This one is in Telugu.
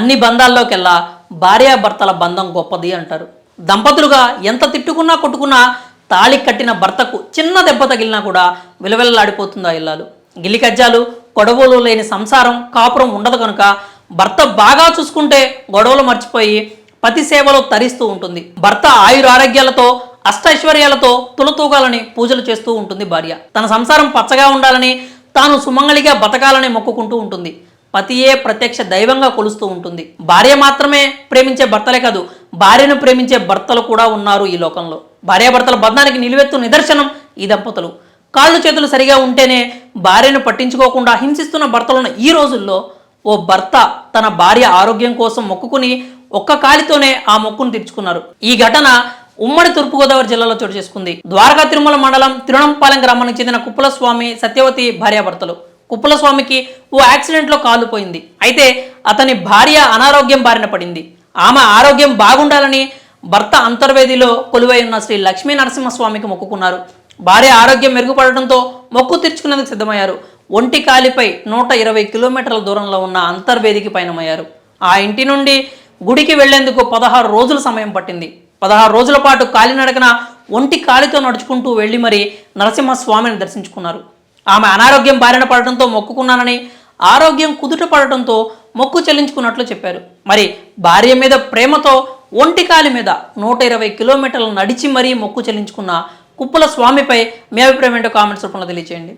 అన్ని బంధాల్లోకెల్లా భార్యాభర్తల బంధం గొప్పది అంటారు. దంపతులుగా ఎంత తిట్టుకున్నా కొట్టుకున్నా తాళి కట్టిన భర్తకు చిన్న దెబ్బ తగిలినా కూడా విలవిల్లాడిపోతుందా ఇల్లాలు. గిల్లి కజ్జాలు గొడవలు లేని సంసారం కాపురం ఉండదు కనుక భర్త బాగా చూసుకుంటే గొడవలు మర్చిపోయి పతి సేవలో తరిస్తూ ఉంటుంది. భర్త ఆయురారోగ్యాలతో అష్టైశ్వర్యాలతో తులతూగాలని పూజలు చేస్తూ ఉంటుంది భార్య. తన సంసారం పచ్చగా ఉండాలని తాను సుమంగళిగా బతకాలని మొక్కుకుంటూ ఉంటుంది. పతియే ప్రత్యక్ష దైవంగా కొలుస్తూ ఉంటుంది. భార్య మాత్రమే ప్రేమించే భర్తలే కాదు, భార్యను ప్రేమించే భర్తలు కూడా ఉన్నారు ఈ లోకంలో. భార్యాభర్తల బంధానికి నిలువెత్తు నిదర్శనం ఈ దంపతులు. కాళ్ళు చేతులు సరిగా ఉంటేనే భార్యను పట్టించుకోకుండా హింసిస్తున్న భర్తలున్న ఈ రోజుల్లో ఓ భర్త తన భార్య ఆరోగ్యం కోసం మొక్కుకుని ఒక్క కాలితోనే ఆ మొక్కును తీర్చుకున్నారు. ఈ ఘటన ఉమ్మడి తూర్పుగోదావరి జిల్లాలో చోటు చేసుకుంది. ద్వారకా తిరుమల మండలం తిరుణంపాలెం గ్రామానికి చెందిన కుప్పలస్వామి సత్యవతి భార్యాభర్తలు. కుప్పలస్వామికి ఓ యాక్సిడెంట్లో కాలు పోయింది. అయితే అతని భార్య అనారోగ్యం బారిన పడింది. ఆమె ఆరోగ్యం బాగుండాలని భర్త అంతర్వేదిలో కొలువై ఉన్న శ్రీ లక్ష్మీ నరసింహస్వామికి మొక్కుకున్నారు. భార్య ఆరోగ్యం మెరుగుపడటంతో మొక్కు తీర్చుకునేందుకు సిద్ధమయ్యారు. ఒంటి కాలిపై 120 కిలోమీటర్ల దూరంలో ఉన్న అంతర్వేదికి పయనమయ్యారు. ఆ ఇంటి నుండి గుడికి వెళ్లేందుకు 16 రోజుల సమయం పట్టింది. 16 రోజుల పాటు కాలినడకన ఒంటి కాలితో నడుచుకుంటూ వెళ్లి మరీ నరసింహస్వామిని దర్శించుకున్నారు. ఆమె అనారోగ్యం బారిన పడటంతో మొక్కుకున్నానని, ఆరోగ్యం కుదుట పడటంతో మొక్కు చెల్లించుకున్నట్లు చెప్పారు. మరి భార్య మీద ప్రేమతో ఒంటి కాలి మీద 120 కిలోమీటర్లు నడిచి మరీ మొక్కు చెల్లించుకున్న కుప్పల స్వామిపై మీ అభిప్రాయం ఏంటో కామెంట్స్ రూపంలో తెలియజేయండి.